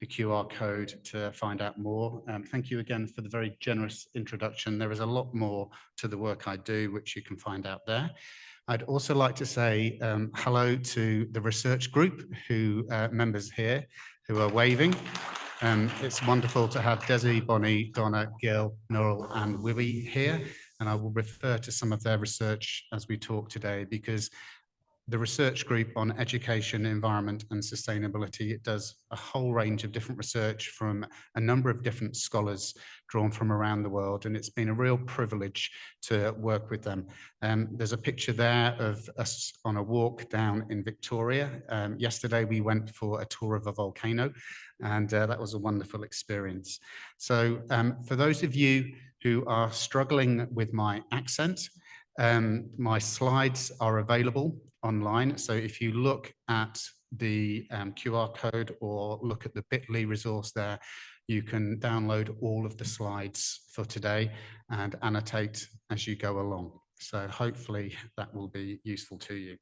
the QR code to find out more. Thank you again for the very generous introduction. There is a lot more to the work I do, which you can find out there. I'd also like to say hello to the research group members here who are waving. It's wonderful to have Desi, Bonnie, Donna, Gil, Noel and Wiwi here, and I will refer to some of their research as we talk today, because the research group on education, environment and sustainability, it does a whole range of different research from a number of different scholars drawn from around the world, and it's been a real privilege to work with them. There's a picture there of us on a walk down in Victoria. Yesterday we went for a tour of a volcano, and that was a wonderful experience. So for those of you who are struggling with my accent, my slides are available online. So if you look at the QR code or look at the bit.ly resource there, you can download all of the slides for today and annotate as you go along. So hopefully that will be useful to you.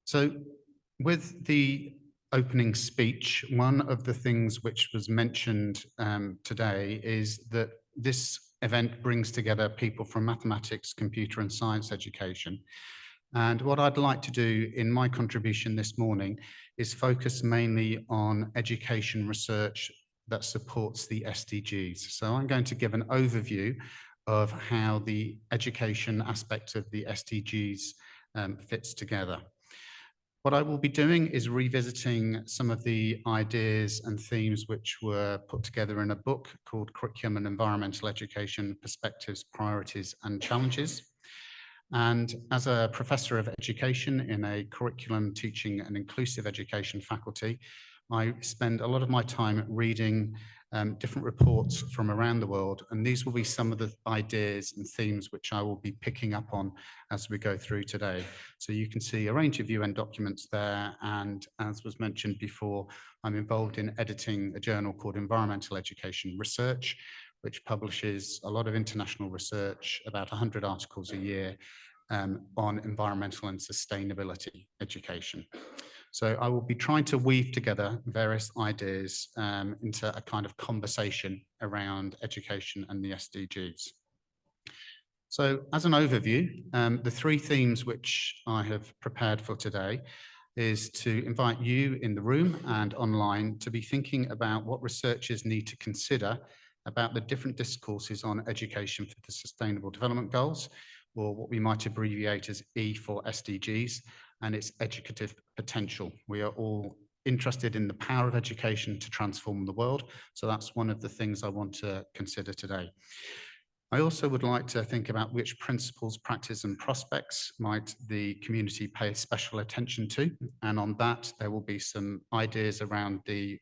So with the opening speech, one of the things which was mentioned today is that this event brings together people from mathematics, computer and science education. And what I'd like to do in my contribution this morning is focus mainly on education research that supports the SDGs. So I'm going to give an overview of how the education aspect of the SDGs fits together. What I will be doing is revisiting some of the ideas and themes which were put together in a book called Curriculum and Environmental Education: Perspectives, Priorities and Challenges. And as a professor of education in a curriculum, teaching and inclusive education faculty, I spend a lot of my time reading different reports from around the world, and these will be some of the ideas and themes which I will be picking up on as we go through today. So you can see a range of UN documents there, and as was mentioned before, I'm involved in editing a journal called Environmental Education Research, which publishes a lot of international research, about 100 articles a year on environmental and sustainability education. So I will be trying to weave together various ideas into a kind of conversation around education and the SDGs. So as an overview, the three themes which I have prepared for today is to invite you in the room and online to be thinking about what researchers need to consider about the different discourses on education for the Sustainable Development Goals, or what we might abbreviate as E4SDGs, and its educative potential. We are all interested in the power of education to transform the world, so that's one of the things I want to consider today. I also would like to think about which principles, practice and prospects might the community pay special attention to, and on that there will be some ideas around the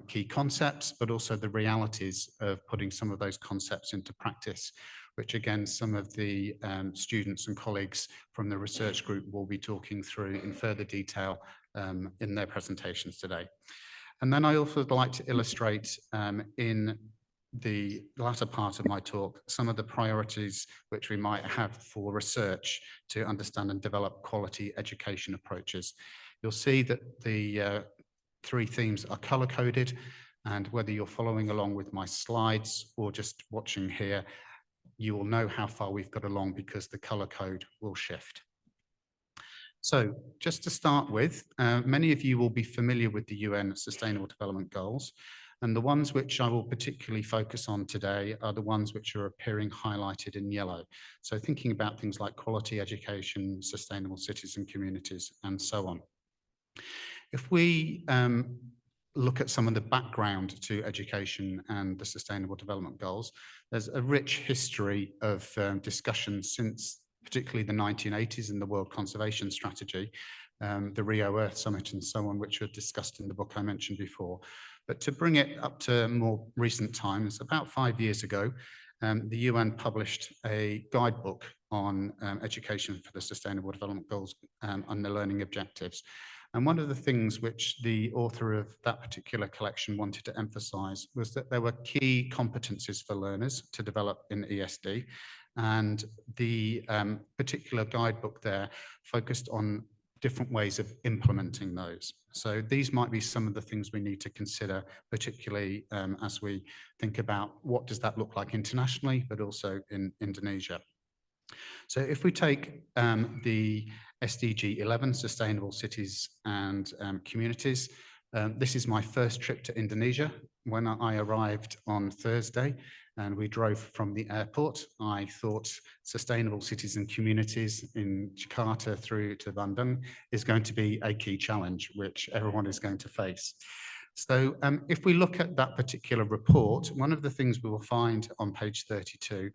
key concepts, but also the realities of putting some of those concepts into practice, which again, some of the students and colleagues from the research group will be talking through in further detail in their presentations today. And then I also would like to illustrate in the latter part of my talk some of the priorities which we might have for research to understand and develop quality education approaches. You'll see that the three themes are color-coded, and whether you're following along with my slides or just watching here, you will know how far we've got along because the color code will shift. So just to start with, many of you will be familiar with the UN Sustainable Development Goals, and the ones which I will particularly focus on today are the ones which are appearing highlighted in yellow. So thinking about things like quality education, sustainable cities and communities, and so on. If we look at some of the background to education and the Sustainable Development Goals, there's a rich history of discussion since particularly the 1980s in the World Conservation Strategy, the Rio Earth Summit and so on, which were discussed in the book I mentioned before. But to bring it up to more recent times, about 5 years ago, the UN published a guidebook on education for the Sustainable Development Goals and the learning objectives. And one of the things which the author of that particular collection wanted to emphasize was that there were key competencies for learners to develop in ESD. And the particular guidebook there focused on different ways of implementing those. So these might be some of the things we need to consider, particularly as we think about what does that look like internationally, but also in Indonesia. So if we take the SDG 11, Sustainable Cities and Communities, this is my first trip to Indonesia. When I arrived on Thursday and we drove from the airport, I thought sustainable cities and communities in Jakarta through to Bandung is going to be a key challenge, which everyone is going to face. So if we look at that particular report, one of the things we will find on page 32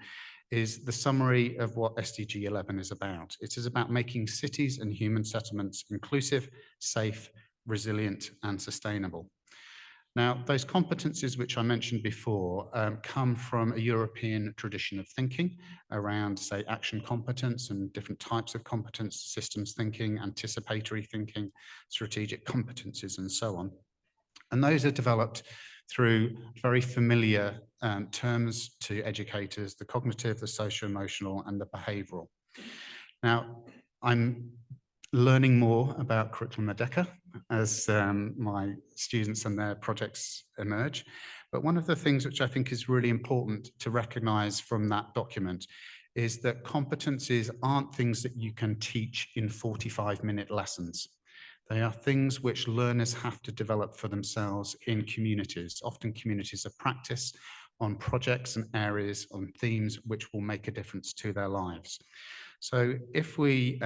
is the summary of what SDG 11 is about. It is about making cities and human settlements inclusive, safe, resilient, and sustainable. Now, those competencies which I mentioned before come from a European tradition of thinking around, say, action competence and different types of competence, systems thinking, anticipatory thinking, strategic competencies, and so on. And those are developed through very familiar terms to educators, the cognitive, the socio-emotional, and the behavioral. Now, I'm learning more about Curriculum Merdeka as my students and their projects emerge. But one of the things which I think is really important to recognize from that document is that competencies aren't things that you can teach in 45-minute lessons. They are things which learners have to develop for themselves in communities, often communities of practice, on projects and areas, on themes which will make a difference to their lives. So if we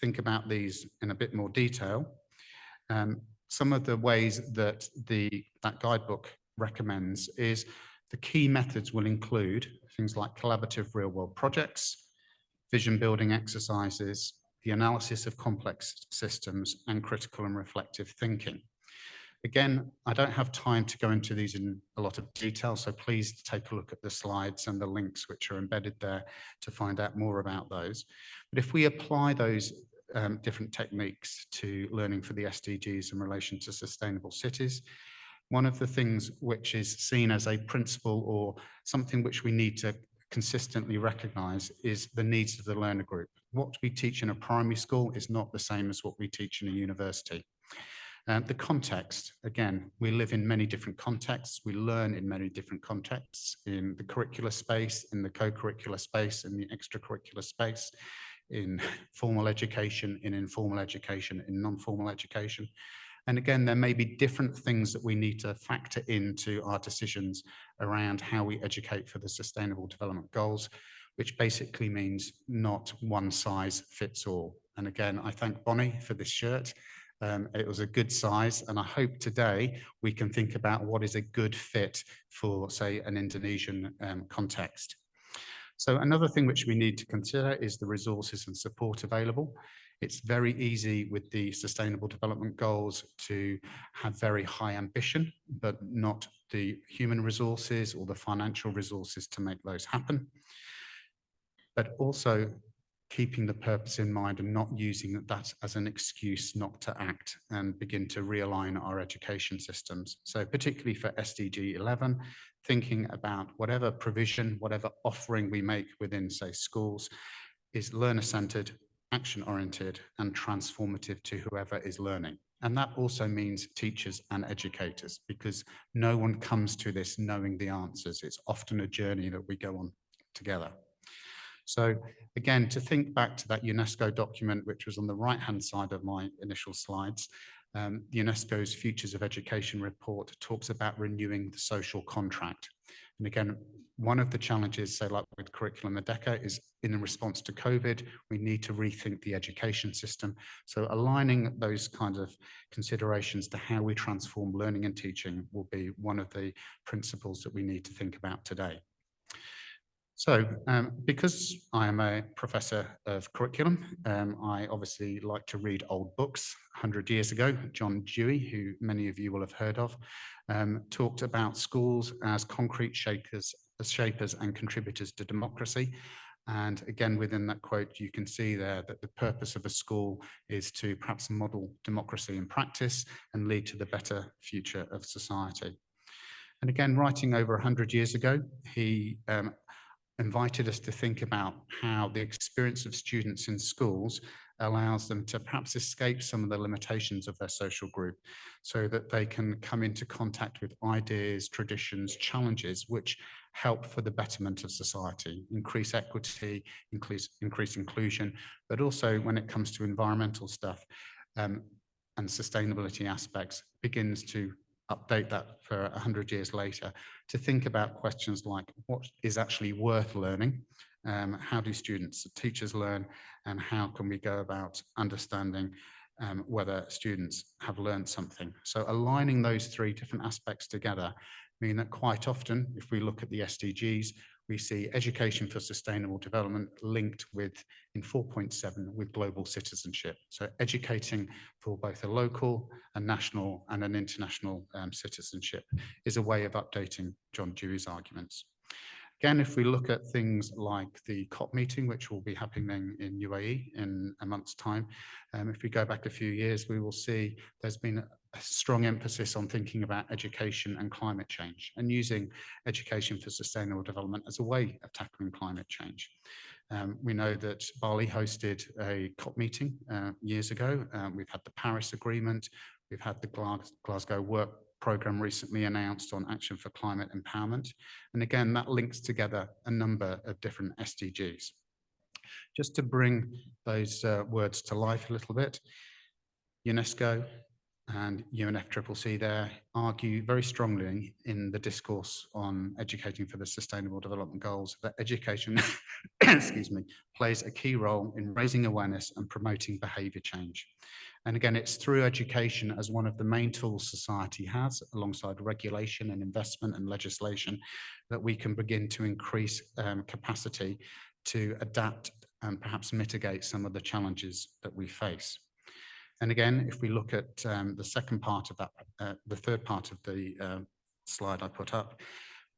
think about these in a bit more detail, some of the ways that that guidebook recommends is the key methods will include things like collaborative real-world projects, vision building exercises, the analysis of complex systems, and critical and reflective thinking. Again, I don't have time to go into these in a lot of detail, so please take a look at the slides and the links which are embedded there to find out more about those. But if we apply those different techniques to learning for the SDGs in relation to sustainable cities, one of the things which is seen as a principle or something which we need to consistently recognize is the needs of the learner group. What we teach in a primary school is not the same as what we teach in a university. The context, again, we live in many different contexts. We learn in many different contexts, in the curricular space, in the co-curricular space, in the extracurricular space, in formal education, in informal education, in non-formal education. And again, there may be different things that we need to factor into our decisions around how we educate for the Sustainable Development Goals, which basically means not one size fits all. And again, I thank Bonnie for this shirt. It was a good size, and I hope today we can think about what is a good fit for, say, an Indonesian context. So another thing which we need to consider is the resources and support available. It's very easy with the Sustainable Development Goals to have very high ambition, but not the human resources or the financial resources to make those happen. But also keeping the purpose in mind and not using that as an excuse not to act and begin to realign our education systems. So particularly for SDG 11, thinking about whatever provision, whatever offering we make within, say, schools is learner-centered, action-oriented, and transformative to whoever is learning. And that also means teachers and educators, because no one comes to this knowing the answers. It's often a journey that we go on together. So again, to think back to that UNESCO document, which was on the right-hand side of my initial slides, UNESCO's Futures of Education report talks about renewing the social contract. And again, one of the challenges, say like with Curriculum Merdeka, is in response to COVID, we need to rethink the education system. So aligning those kinds of considerations to how we transform learning and teaching will be one of the principles that we need to think about today. So because I am a professor of curriculum, I obviously like to read old books. 100 years ago, John Dewey, who many of you will have heard of, talked about schools as concrete shapers and contributors to democracy. And again, within that quote, you can see there that the purpose of a school is to perhaps model democracy in practice and lead to the better future of society. And again, writing over 100 years ago, he invited us to think about how the experience of students in schools allows them to perhaps escape some of the limitations of their social group so that they can come into contact with ideas, traditions, challenges which help for the betterment of society, increase equity, increase inclusion, but also when it comes to environmental stuff and sustainability aspects, begins to update that for 100 years later to think about questions like what is actually worth learning, how do students, teachers learn, and how can we go about understanding whether students have learned something. So aligning those three different aspects together mean that quite often, if we look at the SDGs, we see education for sustainable development linked with, in 4.7, with global citizenship. So educating for both a local, a national, and an international citizenship is a way of updating John Dewey's arguments. Again, if we look at things like the COP meeting, which will be happening in UAE in a month's time, if we go back a few years, we will see there's been a strong emphasis on thinking about education and climate change and using education for sustainable development as a way of tackling climate change. We know that Bali hosted a COP meeting years ago. We've had the Paris Agreement. We've had the Glasgow Work Programme recently announced on action for climate empowerment. And again, that links together a number of different SDGs. Just to bring those words to life a little bit, UNESCO and UNFCCC there argue very strongly in the discourse on educating for the Sustainable Development Goals that education excuse me, plays a key role in raising awareness and promoting behaviour change. And again, it's through education as one of the main tools society has, alongside regulation and investment and legislation, that we can begin to increase capacity to adapt and perhaps mitigate some of the challenges that we face. And again, if we look at the second part of that, the third part of the slide I put up,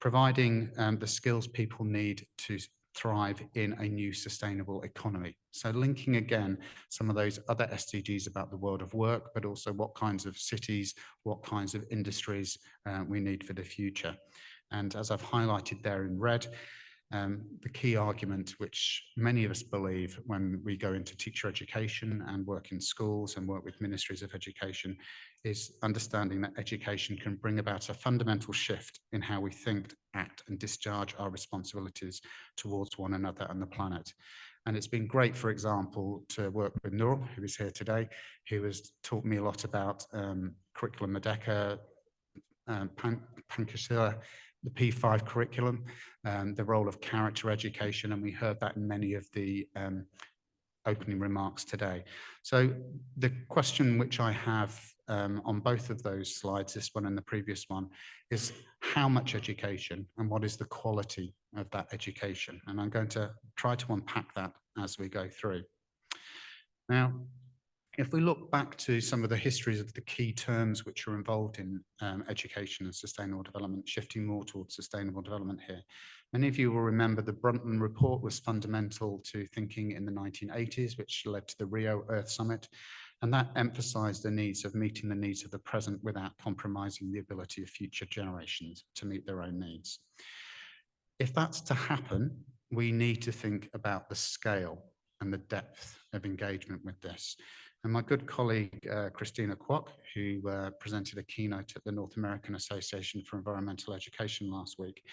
providing the skills people need to thrive in a new sustainable economy. So linking again some of those other SDGs about the world of work, but also what kinds of cities, what kinds of industries we need for the future. And as I've highlighted there in red, the key argument which many of us believe when we go into teacher education and work in schools and work with ministries of education is understanding that education can bring about a fundamental shift in how we think, act and discharge our responsibilities towards one another and the planet. And it's been great, for example, to work with Nurul, who is here today, who has taught me a lot about curriculum Merdeka, Pankashila, the P5 curriculum, the role of character education, and we heard that in many of the opening remarks today. So the question which I have on both of those slides, this one and the previous one, is how much education and what is the quality of that education? And I'm going to try to unpack that as we go through. Now, if we look back to some of the histories of the key terms which are involved in education and sustainable development, shifting more towards sustainable development here, many of you will remember the Brundtland Report was fundamental to thinking in the 1980s, which led to the Rio Earth Summit, and that emphasized the needs of meeting the needs of the present without compromising the ability of future generations to meet their own needs. If that's to happen, we need to think about the scale and the depth of engagement with this. And my good colleague, Christina Kwok, who presented a keynote at the North American Association for Environmental Education last week,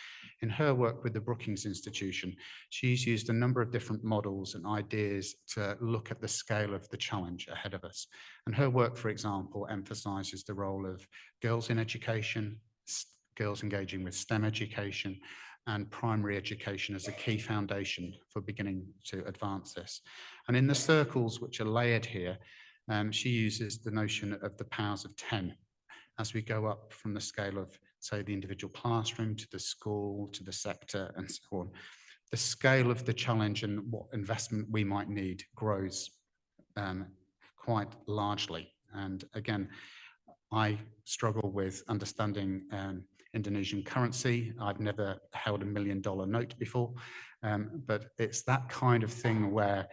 in her work with the Brookings Institution, she's used a number of different models and ideas to look at the scale of the challenge ahead of us. And her work, for example, emphasizes the role of girls in education, girls engaging with STEM education, and primary education as a key foundation for beginning to advance this. And in the circles which are layered here, she uses the notion of the powers of 10 as we go up from the scale of, say, the individual classroom to the school, to the sector, and so on. The scale of the challenge and what investment we might need grows quite largely. And again, I struggle with understanding Indonesian currency. I've never held $1 million note before, but it's that kind of thing where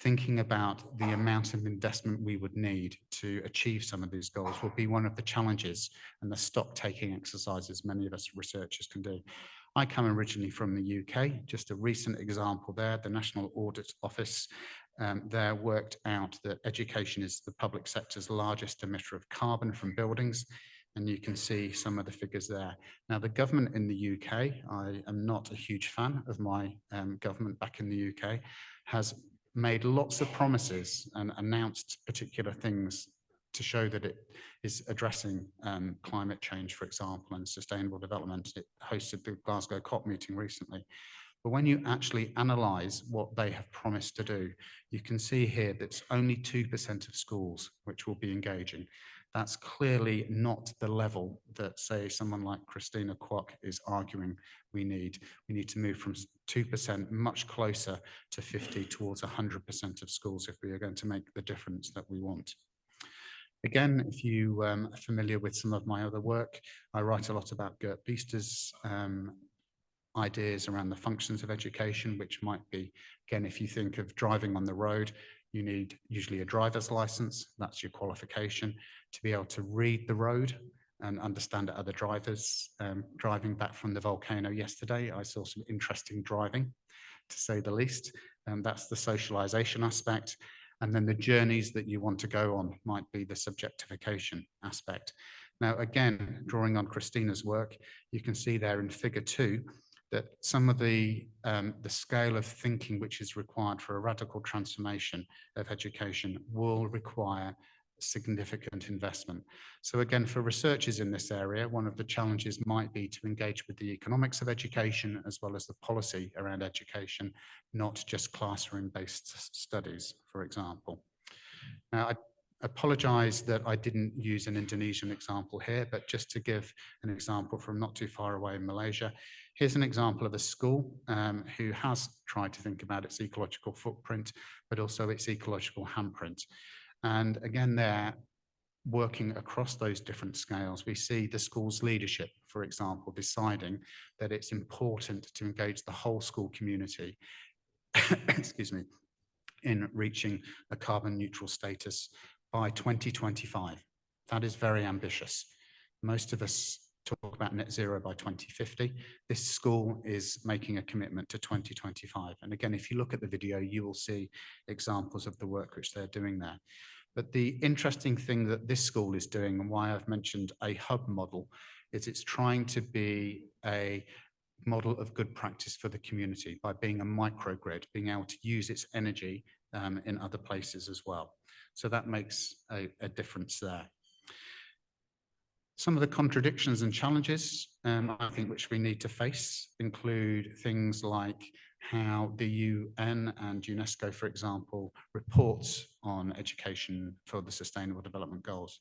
thinking about the amount of investment we would need to achieve some of these goals will be one of the challenges and the stock-taking exercises many of us researchers can do. I come originally from the UK, just a recent example there, the National Audit Office there worked out that education is the public sector's largest emitter of carbon from buildings, and you can see some of the figures there. Now, the government in the UK, I am not a huge fan of my government back in the UK, has made lots of promises and announced particular things to show that it is addressing climate change, for example, and sustainable development. It hosted the Glasgow COP meeting recently. But when you actually analyse what they have promised to do, you can see here that it's only 2% of schools which will be engaging. That's clearly not the level that, say, someone like Christina Kwok is arguing we need. We need to move from 2% much closer to 50 towards 100% of schools if we are going to make the difference that we want. Again, if you are familiar with some of my other work, I write a lot about Gert Biester's ideas around the functions of education, which might be, again, if you think of driving on the road, you need usually a driver's license. That's your qualification to be able to read the road and understand other drivers. Driving back from the volcano yesterday, I saw some interesting driving, to say the least. That's the socialization aspect. And then the journeys that you want to go on might be the subjectification aspect. Now, again, drawing on Christina's work, you can see there in figure 2 that some of the scale of thinking which is required for a radical transformation of education will require significant investment. So again, for researchers in this area, one of the challenges might be to engage with the economics of education as well as the policy around education, not just classroom-based studies, for example. Now, I apologize that I didn't use an Indonesian example here, but just to give an example from not too far away in Malaysia, here's an example of a school who has tried to think about its ecological footprint, but also its ecological handprint. And again, they're working across those different scales. We see the school's leadership, for example, deciding that it's important to engage the whole school community, excuse me, in reaching a carbon neutral status by 2025. That is very ambitious. Most of us talk about net zero by 2050. This school is making a commitment to 2025. And again, if you look at the video, you will see examples of the work which they're doing there. But the interesting thing that this school is doing, and why I've mentioned a hub model, is it's trying to be a model of good practice for the community by being a microgrid, being able to use its energy in other places as well. So that makes a difference there. Some of the contradictions and challenges, I think, which we need to face include things like how the UN and UNESCO, for example, reports on education for the Sustainable Development Goals.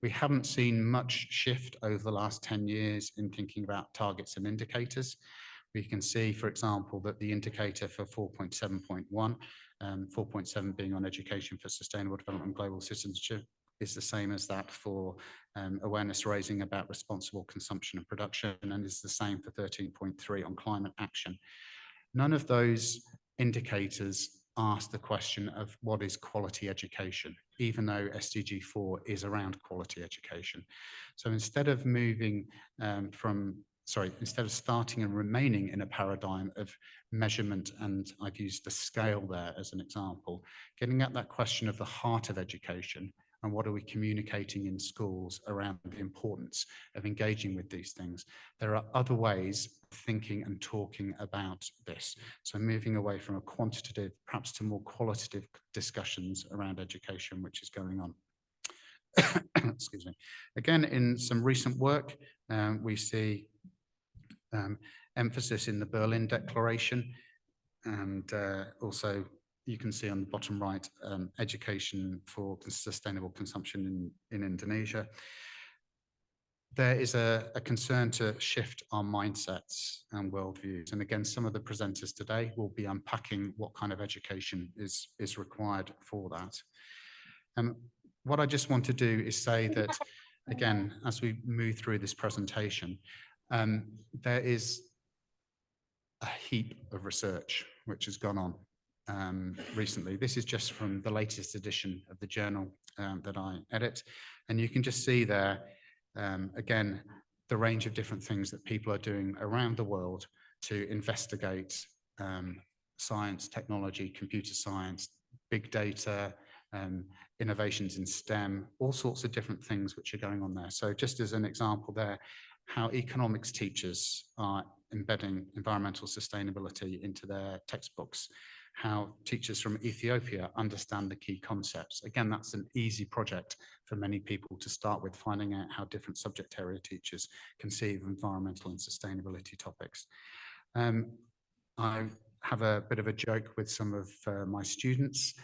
We haven't seen much shift over the last 10 years in thinking about targets and indicators. We can see, for example, that the indicator for 4.7.1, 4.7 being on education for sustainable development and global citizenship, is the same as that for awareness raising about responsible consumption and production, and is the same for 13.3 on climate action. None of those indicators ask the question of what is quality education, even though SDG 4 is around quality education. So instead of moving instead of starting and remaining in a paradigm of measurement, and I've used the scale there as an example, getting at that question of the heart of education and what are we communicating in schools around the importance of engaging with these things. There are other ways of thinking and talking about this. So moving away from a quantitative, perhaps to more qualitative discussions around education, which is going on. Excuse me. Again, in some recent work, we see emphasis in the Berlin Declaration, and also you can see on the bottom right, education for sustainable consumption in Indonesia. There is a concern to shift our mindsets and worldviews. And again, some of the presenters today will be unpacking what kind of education is required for that. What I just want to do is say that, again, as we move through this presentation, there is a heap of research which has gone on recently. This is just from the latest edition of the journal that I edit. And you can just see there, again, the range of different things that people are doing around the world to investigate science, technology, computer science, big data, innovations in STEM, all sorts of different things which are going on there. So just as an example there, how economics teachers are embedding environmental sustainability into their textbooks, how teachers from Ethiopia understand the key concepts. Again, that's an easy project for many people to start with, finding out how different subject area teachers conceive environmental and sustainability topics. I have a bit of a joke with some of my students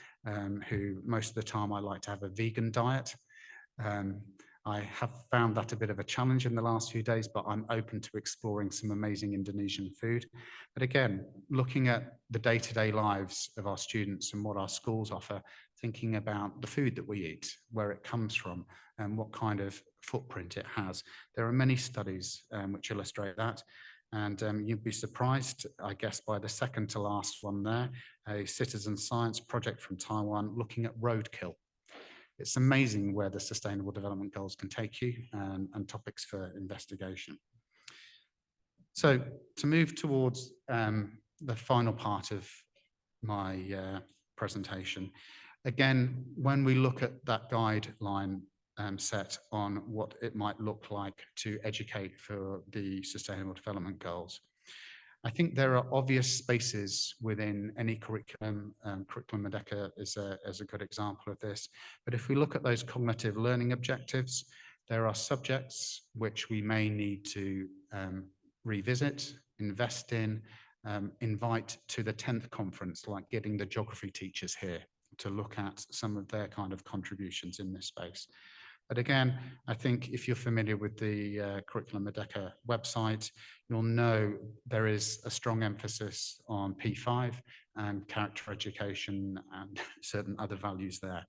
who most of the time I like to have a vegan diet. I have found that a bit of a challenge in the last few days, but I'm open to exploring some amazing Indonesian food. But again, looking at the day-to-day lives of our students and what our schools offer, thinking about the food that we eat, where it comes from, and what kind of footprint it has. There are many studies which illustrate that. And you'd be surprised, I guess, by the second to last one there, a citizen science project from Taiwan looking at roadkill. It's amazing where the Sustainable Development Goals can take you and topics for investigation. So to move towards the final part of my presentation, again, when we look at that guideline set on what it might look like to educate for the Sustainable Development Goals, I think there are obvious spaces within any curriculum. Curriculum Merdeka is a good example of this. But if we look at those cognitive learning objectives, there are subjects which we may need to revisit, invest in, invite to the 10th conference, like getting the geography teachers here to look at some of their kind of contributions in this space. But again, I think if you're familiar with the Curriculum Merdeka website, you'll know there is a strong emphasis on P5 and character education and certain other values there.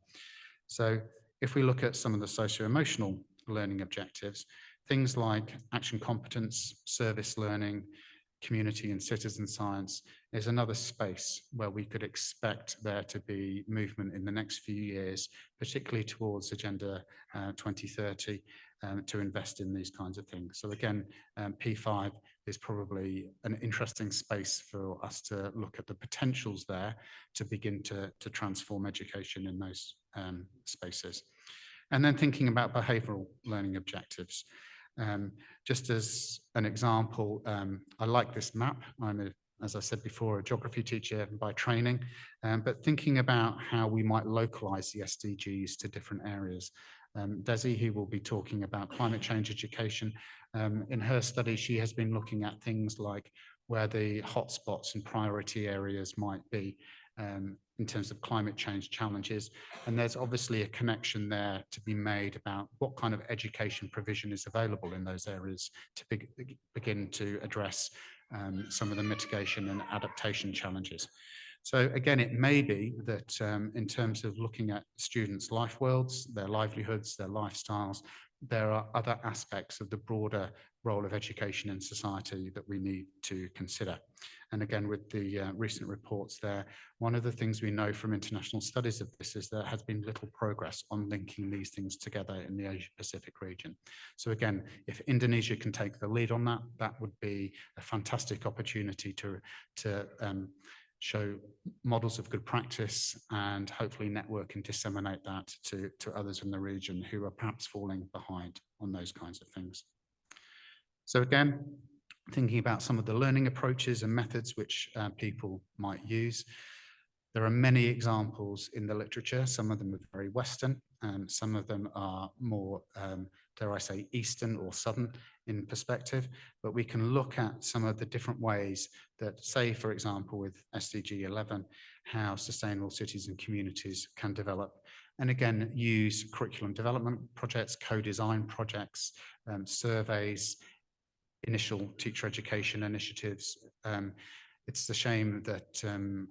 So if we look at some of the socio-emotional learning objectives, things like action competence, service learning, community and citizen science is another space where we could expect there to be movement in the next few years, particularly towards Agenda 2030, to invest in these kinds of things. So again, P5 is probably an interesting space for us to look at the potentials there to begin to transform education in those spaces. And then thinking about behavioural learning objectives. Just as an example, I like this map. I'm, as I said before, a geography teacher by training, but thinking about how we might localize the SDGs to different areas. Desi, who will be talking about climate change education, in her study, she has been looking at things like where the hotspots and priority areas might be in terms of climate change challenges. And there's obviously a connection there to be made about what kind of education provision is available in those areas to begin to address some of the mitigation and adaptation challenges. So again, it may be that in terms of looking at students' life worlds, their livelihoods, their lifestyles, there are other aspects of the broader role of education in society that we need to consider. And again, with the recent reports there, one of the things we know from international studies of this is there has been little progress on linking these things together in the Asia-Pacific region. So again, if Indonesia can take the lead on that, that would be a fantastic opportunity to show models of good practice and hopefully network and disseminate that to others in the region who are perhaps falling behind on those kinds of things. So again, thinking about some of the learning approaches and methods which people might use. There are many examples in the literature. Some of them are very Western, and some of them are more, dare I say, Eastern or Southern in perspective. But we can look at some of the different ways that, say, for example, with SDG 11, how sustainable cities and communities can develop. And again, use curriculum development projects, co-design projects, surveys, initial teacher education initiatives. It's a shame that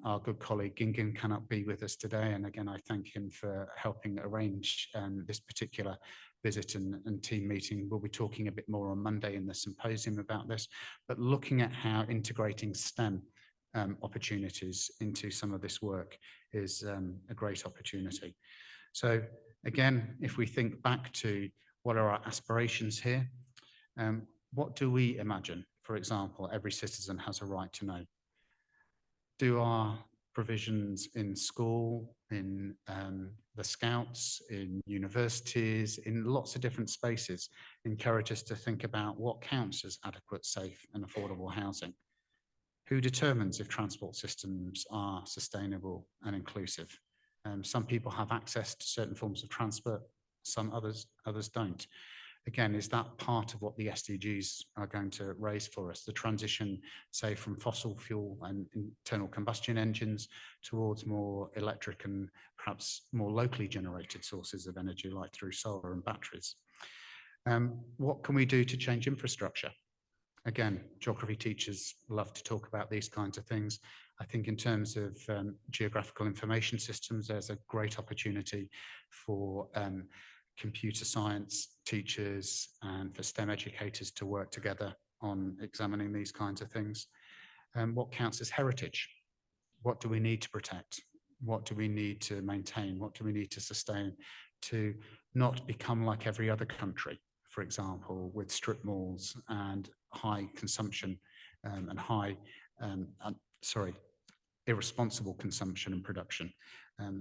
our good colleague Gingin cannot be with us today. And again, I thank him for helping arrange this particular visit and team meeting. We'll be talking a bit more on Monday in the symposium about this, but looking at how integrating STEM opportunities into some of this work is a great opportunity. So again, if we think back to what are our aspirations here, What do we imagine? For example, every citizen has a right to know. Do our provisions in school, in the Scouts, in universities, in lots of different spaces, encourage us to think about what counts as adequate, safe and affordable housing? Who determines if transport systems are sustainable and inclusive? Some people have access to certain forms of transport, some others don't. Again, is that part of what the SDGs are going to raise for us? The transition, say, from fossil fuel and internal combustion engines towards more electric and perhaps more locally generated sources of energy, like through solar and batteries. What can we do to change infrastructure? Again, geography teachers love to talk about these kinds of things. I think in terms of geographical information systems, there's a great opportunity for computer science teachers and for STEM educators to work together on examining these kinds of things. What counts as heritage? What do we need to protect? What do we need to maintain? What do we need to sustain to not become like every other country, for example, with strip malls and high consumption and irresponsible consumption and production.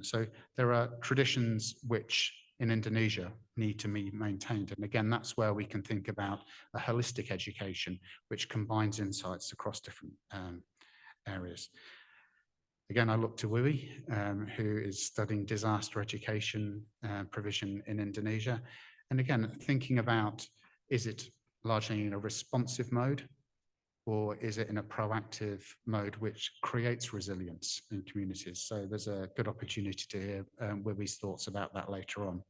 So there are traditions which in Indonesia need to be maintained. And again, that's where we can think about a holistic education, which combines insights across different areas. Again, I look to Wiwi, who is studying disaster education provision in Indonesia. And again, thinking about, is it largely in a responsive mode, or is it in a proactive mode which creates resilience in communities? So there's a good opportunity to hear Wiwi's thoughts about that later on.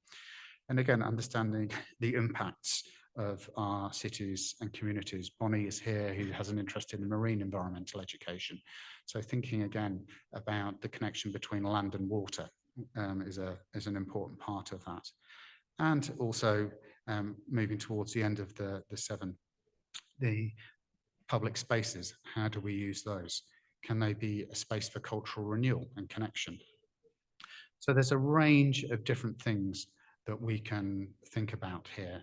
And again, understanding the impacts of our cities and communities. Bonnie is here, who has an interest in marine environmental education. So thinking again about the connection between land and water is an important part of that. And also moving towards the end of the public spaces, how do we use those? Can they be a space for cultural renewal and connection? So there's a range of different things that we can think about here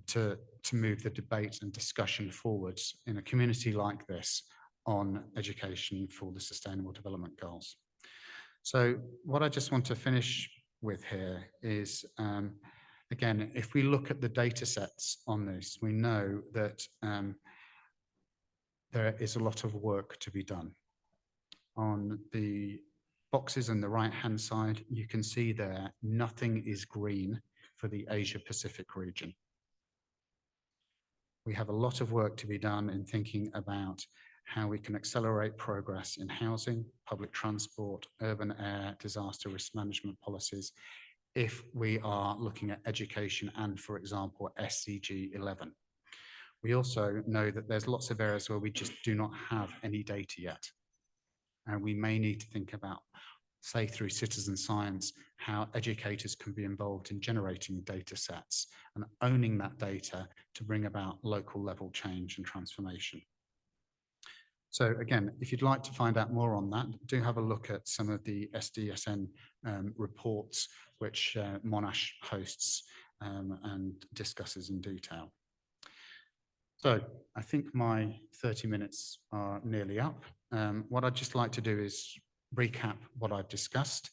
to move the debate and discussion forwards in a community like this on education for the Sustainable Development Goals. So what I just want to finish with here is, again, if we look at the data sets on this, we know that there is a lot of work to be done. On the boxes on the right-hand side, you can see there, nothing is green for the Asia-Pacific region. We have a lot of work to be done in thinking about how we can accelerate progress in housing, public transport, urban air, disaster risk management policies, if we are looking at education and, for example, SDG 11. We also know that there's lots of areas where we just do not have any data yet. And we may need to think about, say, through citizen science, how educators can be involved in generating data sets and owning that data to bring about local level change and transformation. So again, if you'd like to find out more on that, do have a look at some of the SDSN reports, which Monash hosts and discusses in detail. So I think my 30 minutes are nearly up. What I'd just like to do is recap what I've discussed.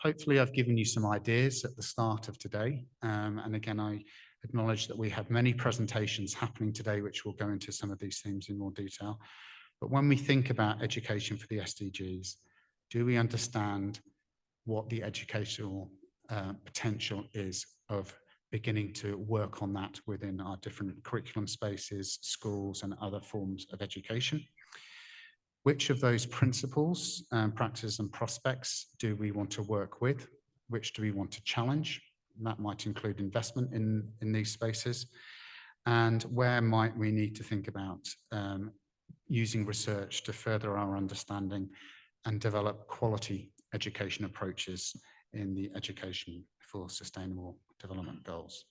Hopefully I've given you some ideas at the start of today. And again, I acknowledge that we have many presentations happening today, which will go into some of these themes in more detail. But when we think about education for the SDGs, do we understand what the educational potential is of beginning to work on that within our different curriculum spaces, schools, and other forms of education? Which of those principles, practices, and prospects do we want to work with? Which do we want to challenge? And that might include investment in these spaces. And where might we need to think about using research to further our understanding and develop quality education approaches in the education for sustainable development goals.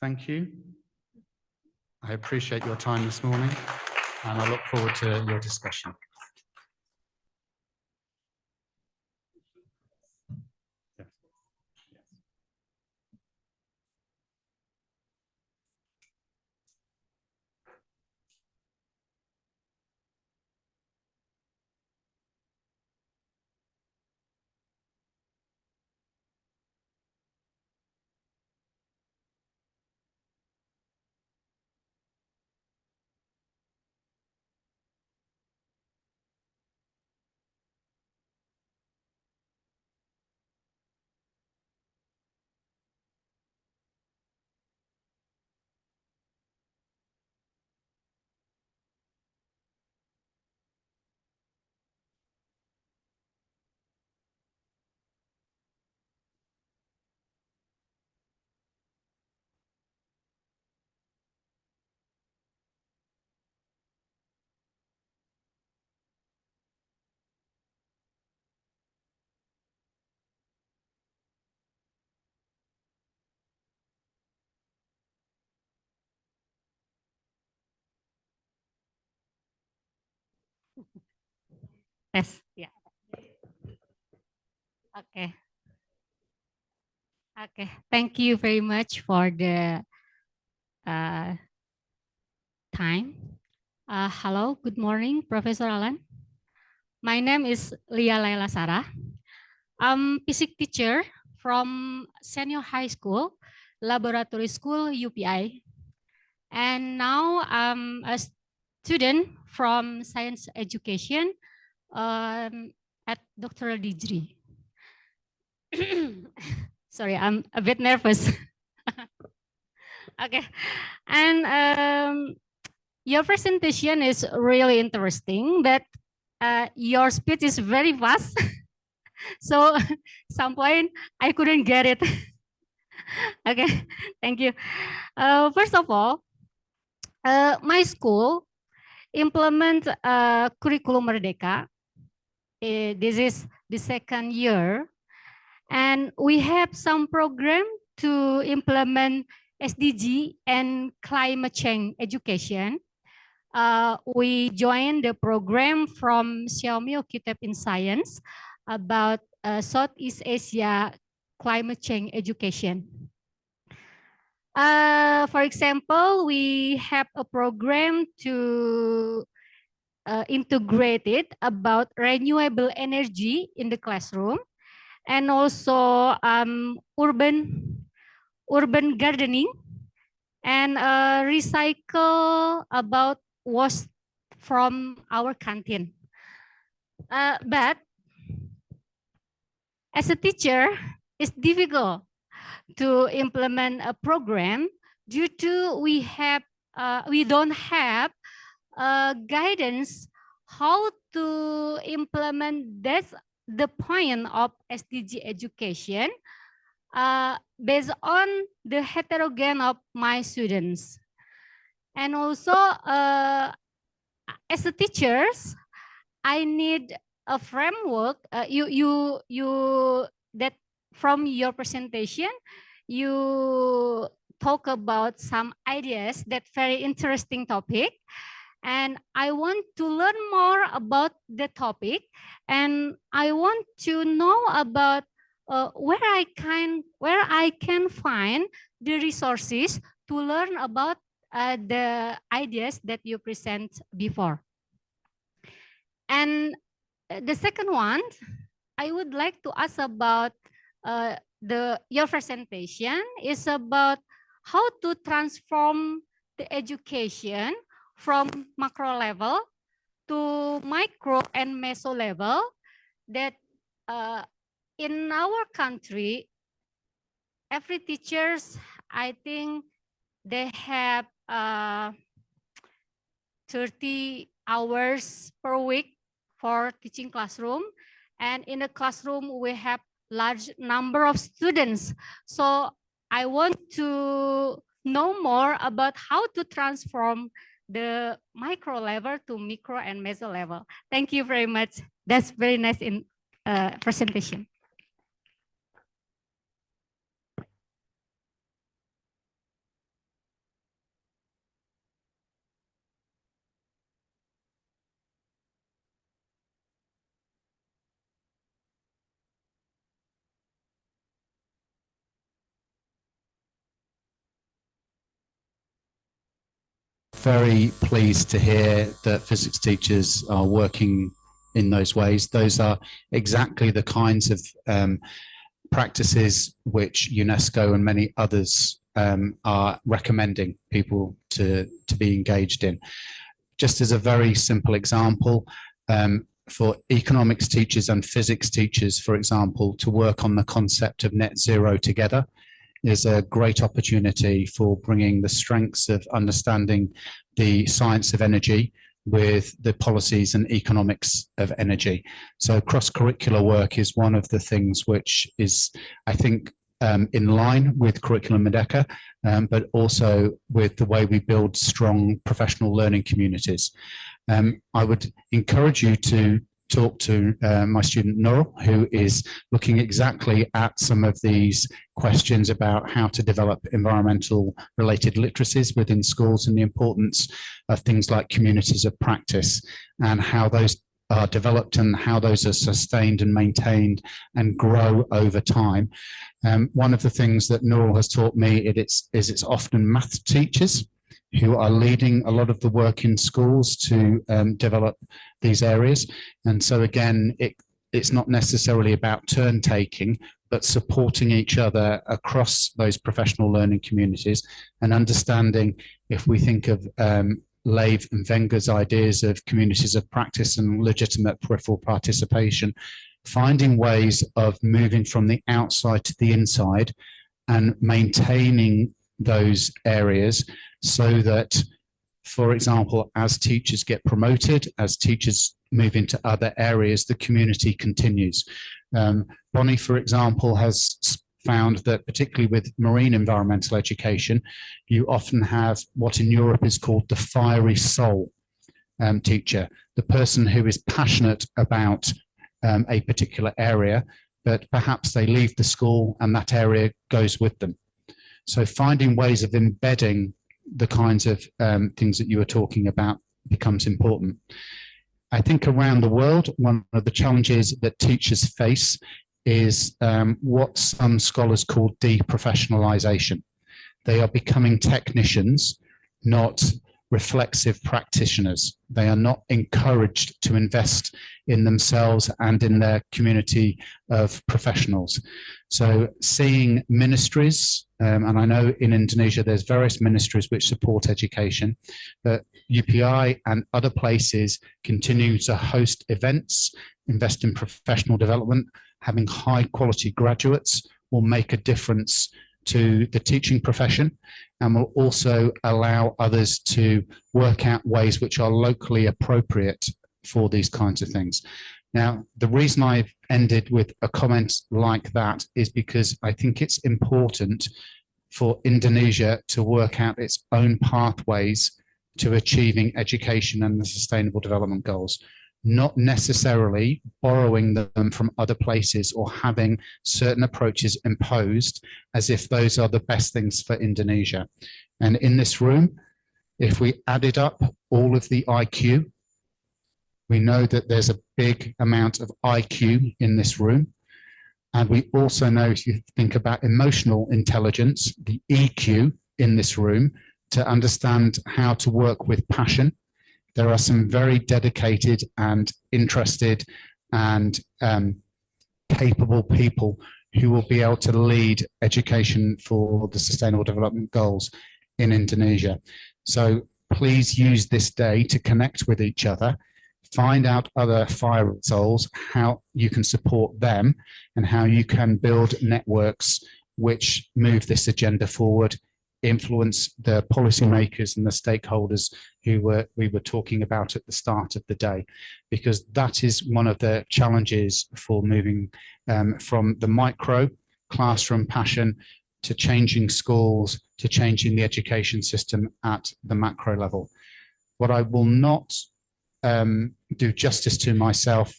Thank you. I appreciate your time this morning, and I look forward to your discussion. Yes, yeah. Okay. Okay. Thank you very much for the uh, time. Hello, good morning, Professor Alan. My name is Lia Laila Sarah. I'm physics teacher from Senior High School, Laboratory School, UPI. And now I'm a student from Science Education at doctoral degree. Sorry, I'm a bit nervous. Okay, and your presentation is really interesting, but your speech is very fast. So some point I couldn't get it. Okay, thank you. First of all, my school implement curriculum Merdeka. This is the second year, and we have some program to implement SDG and climate change education. We joined the program from Xiaomi Okitep in Science about Southeast Asia climate change education. For example, we have a program to integrate it about renewable energy in the classroom, and also urban gardening, and recycle about waste from our canteen. But as a teacher, it's difficult to implement a program due to we don't have guidance how to implement. That's the point of SDG education, based on the heterogeneity of my students. And also, as a teachers, I need a framework. That from your presentation, you talk about some ideas that very interesting topic, and I want to learn more about the topic, and I want to know about where I can find the resources to learn about the ideas that you present before. And the second one, I would like to ask about your presentation is about how to transform the education from macro level to micro and meso level. That in our country, every teachers, I think they have 30 hours per week for teaching classroom. And in the classroom, we have large number of students. So I want to know more about how to transform the micro level to micro and meso level. Thank you very much. That's very nice in presentation. Very pleased to hear that physics teachers are working in those ways. Those are exactly the kinds of practices which UNESCO and many others are recommending people to be engaged in. Just as a very simple example, for economics teachers and physics teachers, for example, to work on the concept of net zero together is a great opportunity for bringing the strengths of understanding the science of energy with the policies and economics of energy. So cross-curricular work is one of the things which is, I think, in line with Curriculum Merdeka, but also with the way we build strong professional learning communities. I would encourage you to talk to my student Noor, who is looking exactly at some of these questions about how to develop environmental related literacies within schools and the importance of things like communities of practice and how those are developed and how those are sustained and maintained and grow over time. One of the things that Noor has taught me is it's often math teachers who are leading a lot of the work in schools to develop these areas. And so again, it's not necessarily about turn taking, but supporting each other across those professional learning communities and understanding, if we think of Leif and Wenger's ideas of communities of practice and legitimate peripheral participation, finding ways of moving from the outside to the inside and maintaining those areas so that, for example, as teachers get promoted, as teachers move into other areas, the community continues. Bonnie, for example, has found that particularly with marine environmental education, you often have what in Europe is called the fiery soul teacher, the person who is passionate about a particular area, but perhaps they leave the school and that area goes with them. So finding ways of embedding the kinds of things that you were talking about becomes important. I think around the world, one of the challenges that teachers face is what some scholars call deprofessionalization. They are becoming technicians, not reflexive practitioners. They are not encouraged to invest in themselves and in their community of professionals. So seeing ministries, and I know in Indonesia there's various ministries which support education, but UPI and other places continue to host events, invest in professional development. Having high quality graduates will make a difference to the teaching profession and will also allow others to work out ways which are locally appropriate for these kinds of things. Now, the reason I've ended with a comment like that is because I think it's important for Indonesia to work out its own pathways to achieving education and the Sustainable Development Goals, not necessarily borrowing them from other places or having certain approaches imposed as if those are the best things for Indonesia. And in this room, if we added up all of the IQ, we know that there's a big amount of IQ in this room. And we also know, if you think about emotional intelligence, the EQ in this room, to understand how to work with passion. There are some very dedicated and interested and capable people who will be able to lead education for the Sustainable Development Goals in Indonesia. So please use this day to connect with each other, find out other fire souls, how you can support them and how you can build networks which move this agenda forward, influence the policymakers and the stakeholders who we were talking about at the start of the day, because that is one of the challenges for moving from the micro classroom passion to changing schools, to changing the education system at the macro level. What I will not do justice to myself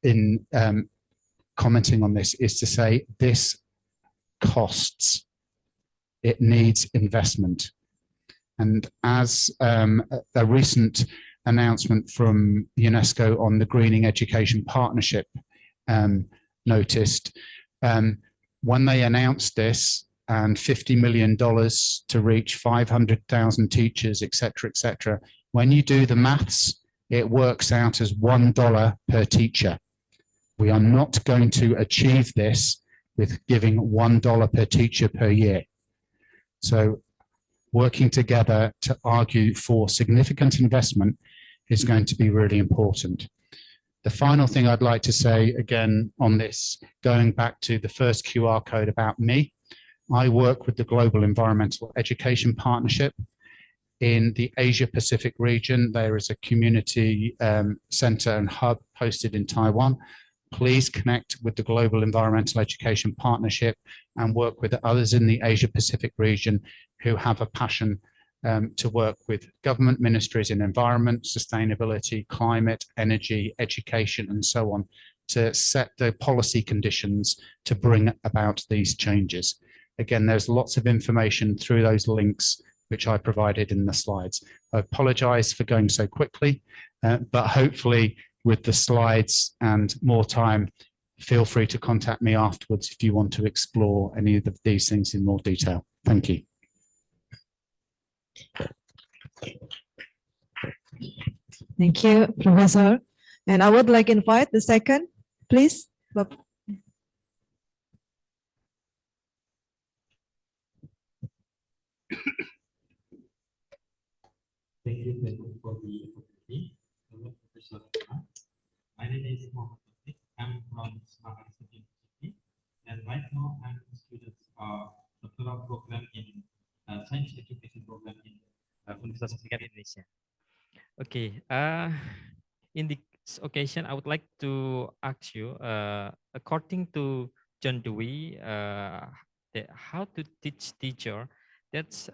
in commenting on this is to say this costs. It needs investment. And as a recent announcement from UNESCO on the Greening Education Partnership noticed, when they announced this and $50 million to reach 500,000 teachers, et cetera, when you do the maths, it works out as $1 per teacher. We are not going to achieve this with giving $1 per teacher per year. So working together to argue for significant investment is going to be really important. The final thing I'd like to say again on this, going back to the first QR code about me, I work with the Global Environmental Education Partnership. In the Asia Pacific region, there is a community center and hub hosted in Taiwan. Please connect with the Global Environmental Education Partnership and work with others in the Asia Pacific region who have a passion to work with government ministries in environment, sustainability, climate, energy, education, and so on, to set the policy conditions to bring about these changes. Again, there's lots of information through those links which I provided in the slides. I apologize for going so quickly, but hopefully with the slides and more time, feel free to contact me afterwards if you want to explore any of these things in more detail. Thank you. Thank you, Professor. And I would like to invite the second, please. Thank you for the opportunity. Hello, Professor. My name is Monash. I'm from Monash University, and right now I'm a student of doctoral program in science education program in Universitas Indonesia. Okay. In this occasion, I would like to ask you, according to John Dewey, how to teach teacher. That's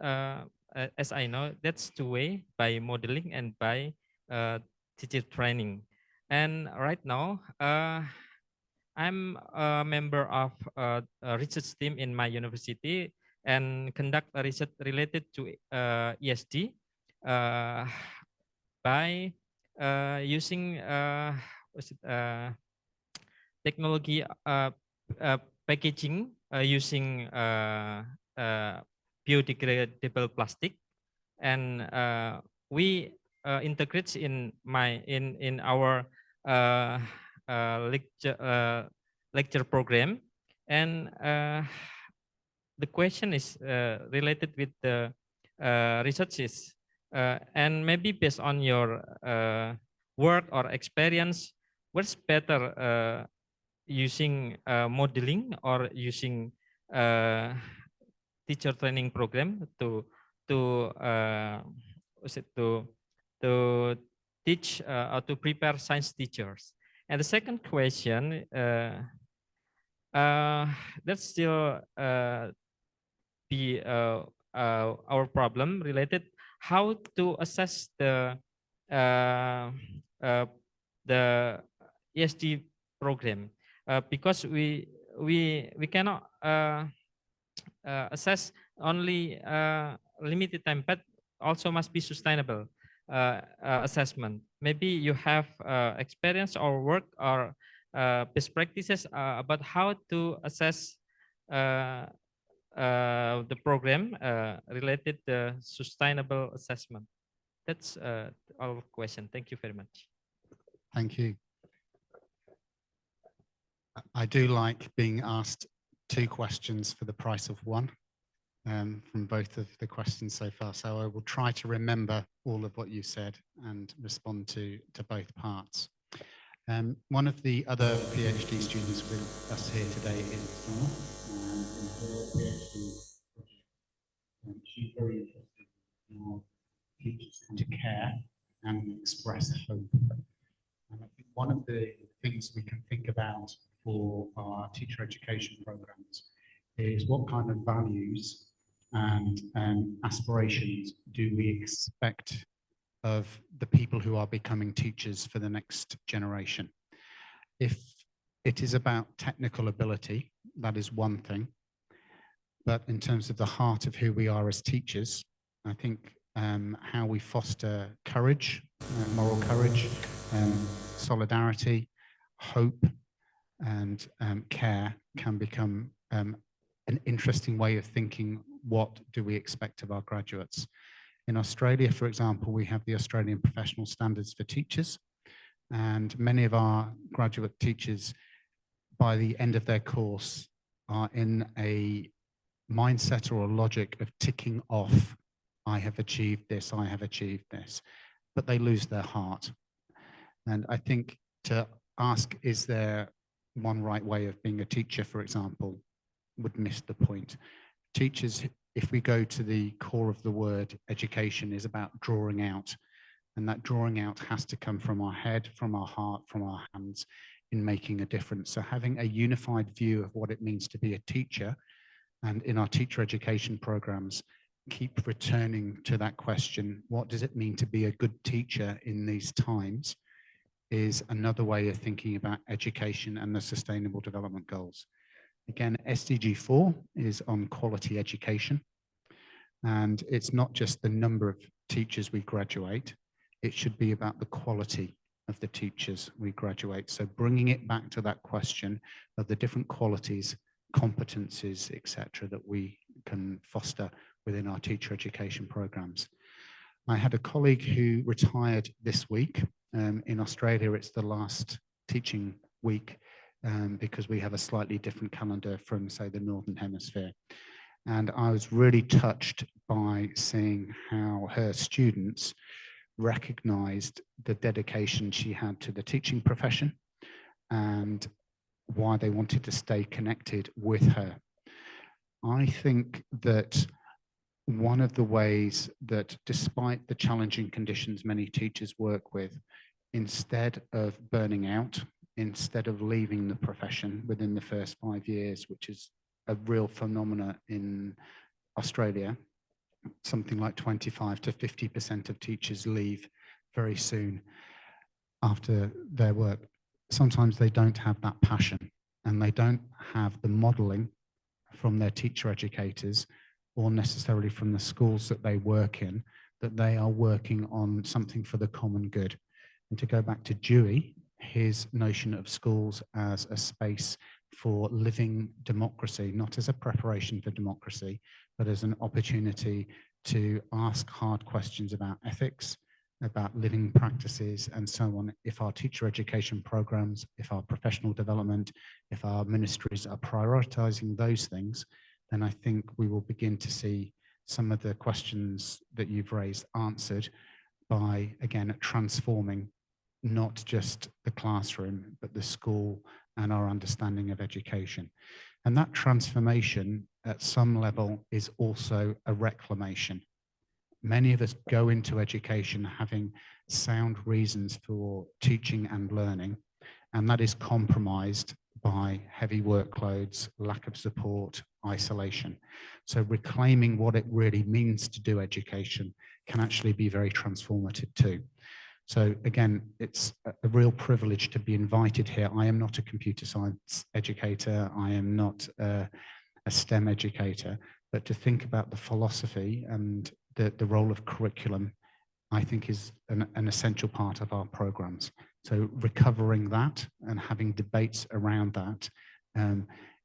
as I know, that's two way, by modeling and by teacher training. And right now, I'm a member of a research team in my university and conduct a research related to ESD by using technology packaging using biodegradable plastic, and we integrate in our lecture program, and the question is related with the researches, and maybe based on your work or experience, what's better, using modeling or using teacher training program to teach or to prepare science teachers? And the second question, that's still be our problem related how to assess the ESD program, because we cannot assess only limited time, but also must be sustainable assessment. Maybe you have experience or work or best practices about how to assess the program related to sustainable assessment. That's our question. Thank you very much. Thank you. I do like being asked 2 questions for the price of 1 from both of the questions so far. So I will try to remember all of what you said and respond to both parts. One of the other PhD students with us here today is Monash, and in her PhD project, she's very interested in how teachers come to care and express hope. And I think one of the things we can think about for our teacher education programs is what kind of values and aspirations do we expect of the people who are becoming teachers for the next generation. If it is about technical ability, that is one thing. But in terms of the heart of who we are as teachers, I think how we foster courage, moral courage, solidarity, hope, and care can become an interesting way of thinking, what do we expect of our graduates? In Australia, for example, we have the Australian Professional Standards for Teachers, and many of our graduate teachers, by the end of their course, are in a mindset or a logic of ticking off, I have achieved this, I have achieved this, but they lose their heart. And I think to ask, is there one right way of being a teacher, for example, would miss the point. Teachers, if we go to the core of the word, education is about drawing out, and that drawing out has to come from our head, from our heart, from our hands in making a difference. So having a unified view of what it means to be a teacher, and in our teacher education programs, keep returning to that question, what does it mean to be a good teacher in these times, is another way of thinking about education and the Sustainable Development Goals. Again, SDG 4 is on quality education. And it's not just the number of teachers we graduate, it should be about the quality of the teachers we graduate. So bringing it back to that question of the different qualities, competencies, etc., that we can foster within our teacher education programs. I had a colleague who retired this week. In Australia, it's the last teaching week because we have a slightly different calendar from, say, the Northern Hemisphere. And I was really touched by seeing how her students recognized the dedication she had to the teaching profession and why they wanted to stay connected with her. I think that one of the ways that, despite the challenging conditions many teachers work with, instead of burning out, instead of leaving the profession within the first 5 years, which is a real phenomena in Australia, something like 25 to 50% of teachers leave very soon after their work. Sometimes they don't have that passion and they don't have the modeling from their teacher educators or necessarily from the schools that they work in, that they are working on something for the common good. And to go back to Dewey, his notion of schools as a space for living democracy, not as a preparation for democracy, but as an opportunity to ask hard questions about ethics, about living practices and so on. If our teacher education programs, if our professional development, if our ministries are prioritizing those things, then I think we will begin to see some of the questions that you've raised answered by, again, transforming not just the classroom, but the school and our understanding of education. And that transformation at some level is also a reclamation. Many of us go into education having sound reasons for teaching and learning, and that is compromised by heavy workloads, lack of support, isolation. So reclaiming what it really means to do education can actually be very transformative too. So again, it's a real privilege to be invited here. I am not a computer science educator. I am not a STEM educator, but to think about the philosophy and the role of curriculum, I think is an essential part of our programs. So recovering that and having debates around that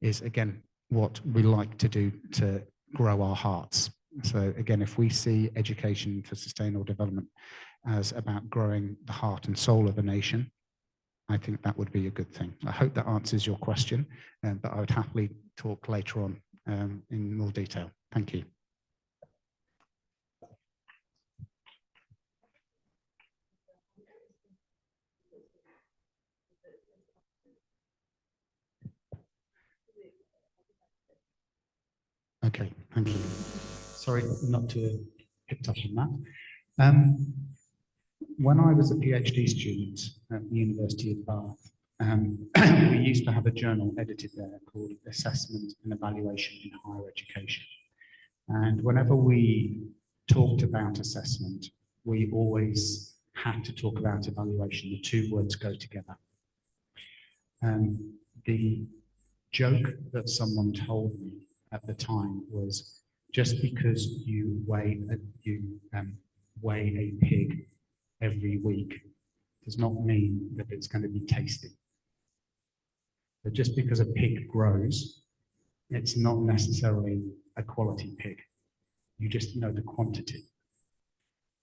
is, again, what we like to do to grow our hearts. So again, if we see education for sustainable development as about growing the heart and soul of a nation, I think that would be a good thing. I hope that answers your question, but I would happily talk later on in more detail. Thank you. Okay, thank you. Sorry not to pick up on that. When I was a PhD student at the University of Bath, we used to have a journal edited there called Assessment and Evaluation in Higher Education. And whenever we talked about assessment, we always had to talk about evaluation. The two words go together. The joke that someone told me at the time was, just because you weigh a pig every week does not mean that it's going to be tasty. But just because a pig grows, it's not necessarily a quality pig. You just know the quantity.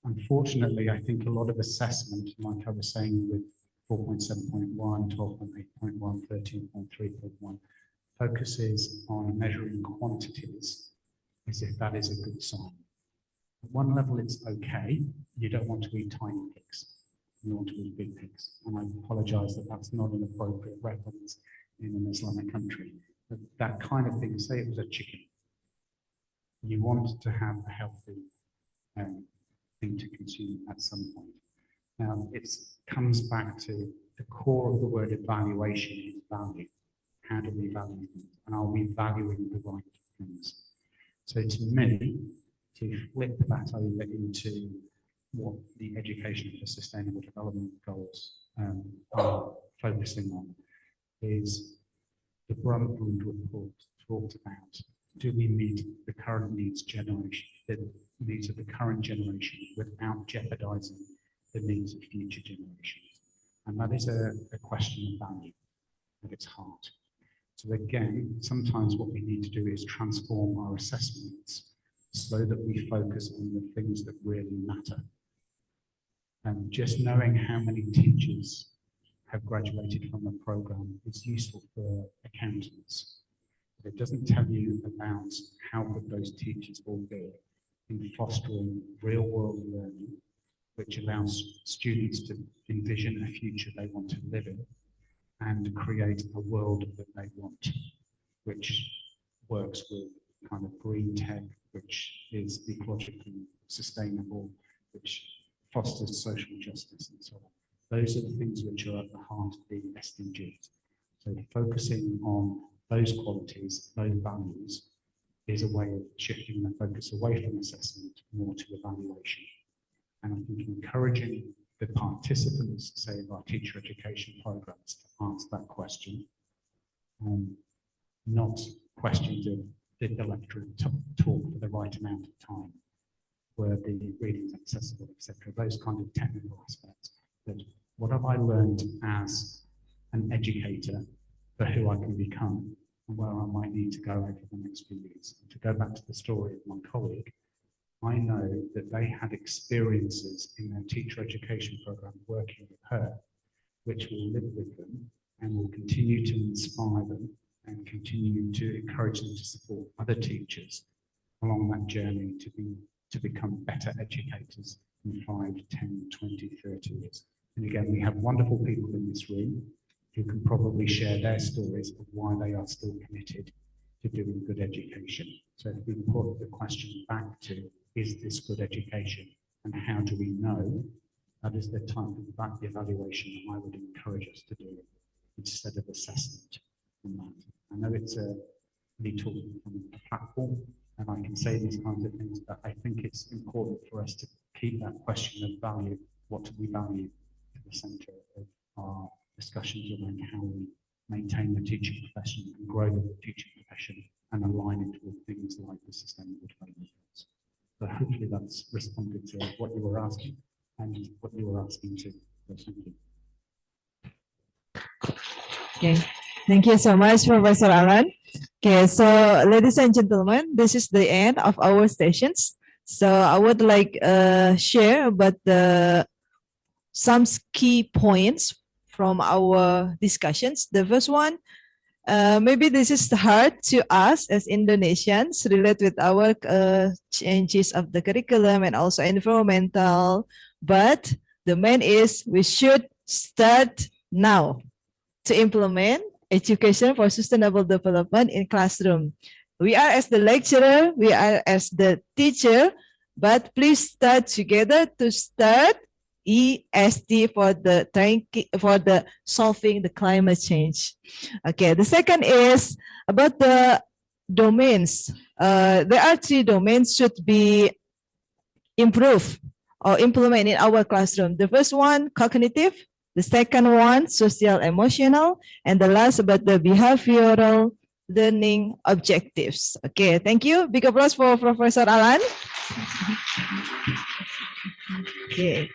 Unfortunately, I think a lot of assessment, like I was saying with 4.7.1, 12.8.1, 13.3.1, focuses on measuring quantities as if that is a good sign. At one level, it's okay. You don't want to eat tiny pigs. You want to eat big pigs. And I apologize that that's not an appropriate reference in an Islamic country. But that kind of thing, say it was a chicken. You want to have a healthy thing to consume at some point. Now, it comes back to the core of the word evaluation is value. How do we value things? And are we valuing the right things? So to me, we flip that over into what the Education for Sustainable Development goals are focusing on, is the Brundtland report talked about, do we meet the current needs of the current generation without jeopardizing the needs of future generations? And that is a question of value at its heart. So again, sometimes what we need to do is transform our assessments so that we focus on the things that really matter. And just knowing how many teachers have graduated from the program is useful for accountants. But it doesn't tell you about how good those teachers will be in fostering real-world learning, which allows students to envision a future they want to live in and create a world that they want, which works with kind of green tech, which is ecologically sustainable, which fosters social justice and so on. Those are the things which are at the heart of the SDGs. So focusing on those qualities, those values, is a way of shifting the focus away from assessment more to evaluation. And I think encouraging the participants, say, of our teacher education programs to answer that question, not questions of did the lecturer talk for the right amount of time, were the readings accessible, etc. Those kind of technical aspects. But what have I learned as an educator for who I can become and where I might need to go over the next few years? And to go back to the story of my colleague, I know that they had experiences in their teacher education program working with her, which will live with them and will continue to inspire them and continue to encourage them to support other teachers along that journey to become better educators in 5, 10, 20, 30 years. And again, we have wonderful people in this room who can probably share their stories of why they are still committed to doing good education. So if we put the question back to, is this good education and how do we know? That is the type of evaluation that I would encourage us to do instead of assessment on that. I know it's me talking from a platform and I can say these kinds of things, but I think it's important for us to keep that question of value, what do we value, at the centre of our discussions around how we maintain the teaching profession and grow the teaching profession and align it with things like the Sustainable Development Goals. So hopefully that's responded to what you were asking and what you were asking to. So thank you. Okay, thank you so much, Professor Alan. Okay, so ladies and gentlemen, this is the end of our sessions. So I would like share about some key points from our discussions. The first one, maybe this is hard to us as Indonesians relate with our changes of the curriculum and also environmental, but the main is we should start now to implement education for sustainable development in classroom. We are as the lecturer, we are as the teacher, but please start together to start ESD for the solving the climate change. Okay, the second is about the domains. There are 3 domains should be improved or implemented in our classroom. The first one, cognitive. The second one, social emotional, and the last about the behavioral learning objectives. Okay, thank you. Big applause for Professor Alan. Okay.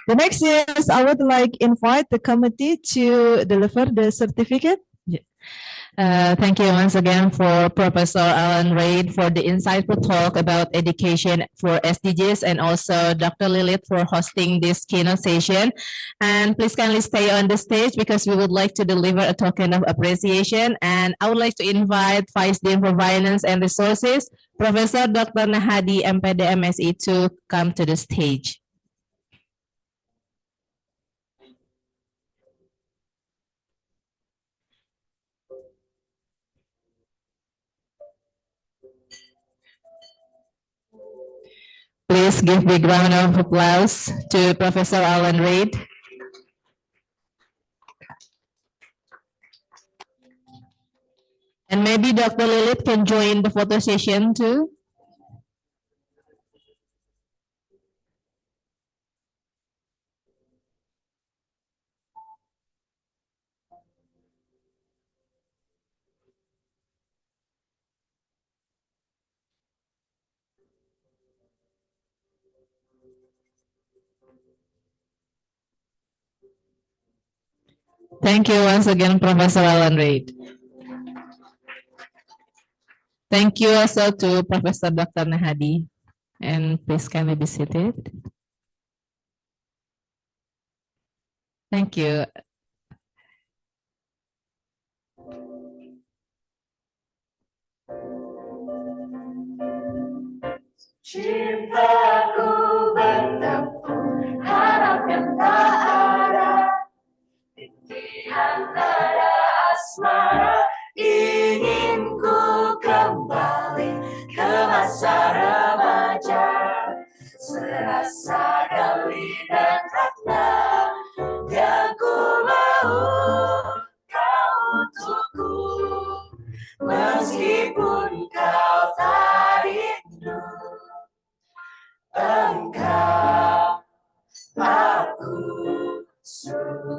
The next is I would like invite the committee to deliver the certificate. Thank you once again for Professor Alan Reid for the insightful talk about education for SDGs, and also Dr. Lilith for hosting this keynote session. And please kindly stay on the stage because we would like to deliver a token of appreciation. And I would like to invite Vice Dean for Finance and Resources, Professor Dr. Nahadi, MPD MSE, to come to the stage. Please give a big round of applause to Professor Alan Reid. And maybe Dr. Lilith can join the photo session too. Thank you once again, Professor Alan Reid. Thank you also to Professor Dr. Nahadi. And please kindly be seated. Thank you. Cintaku bertempur, harap yang tak ada di antara asmara. Ingin ku kembali ke masa remaja, serasa damai dan makna yang ku mau kau untukku, meskipun kau tak rindu. Engkau aku suka.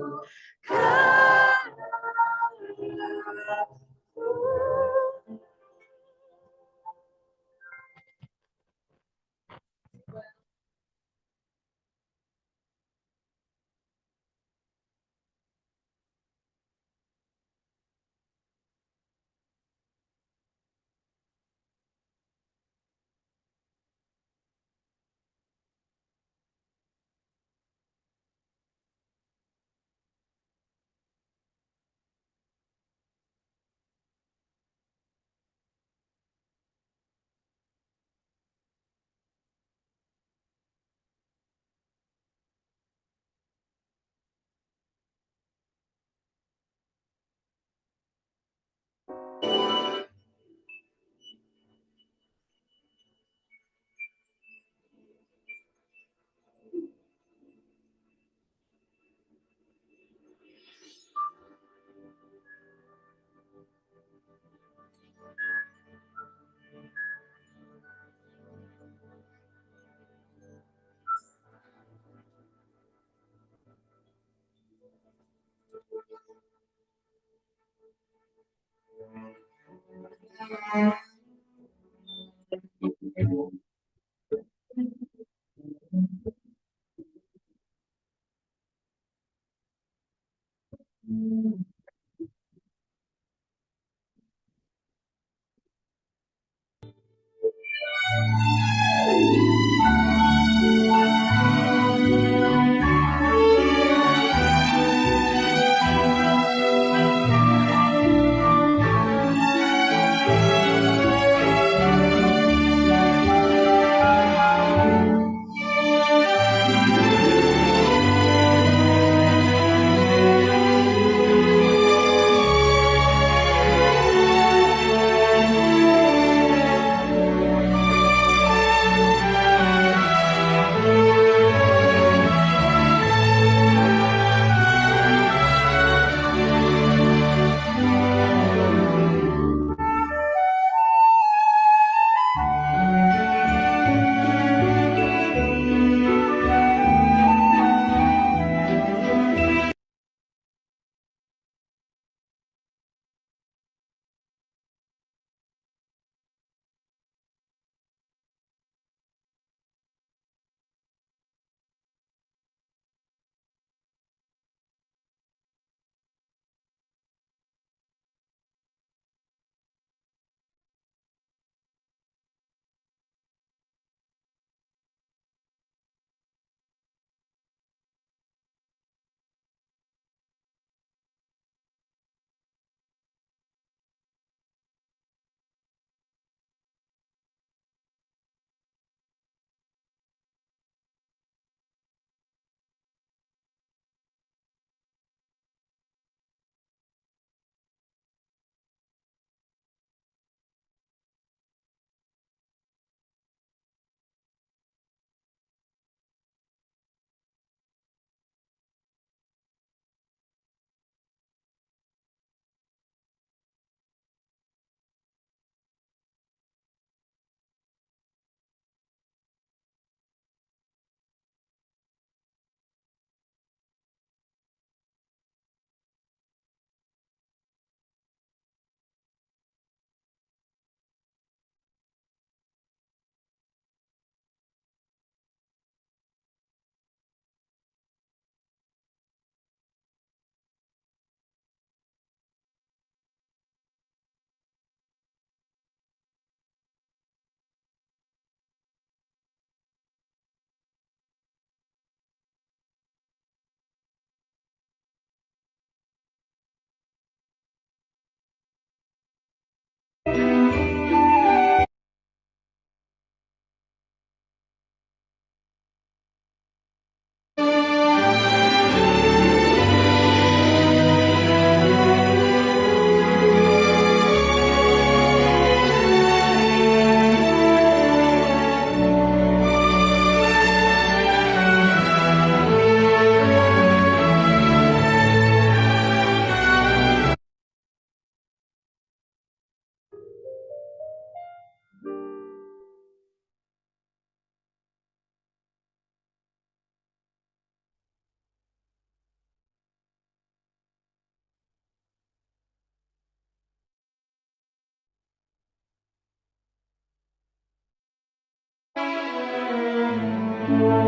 Thank you.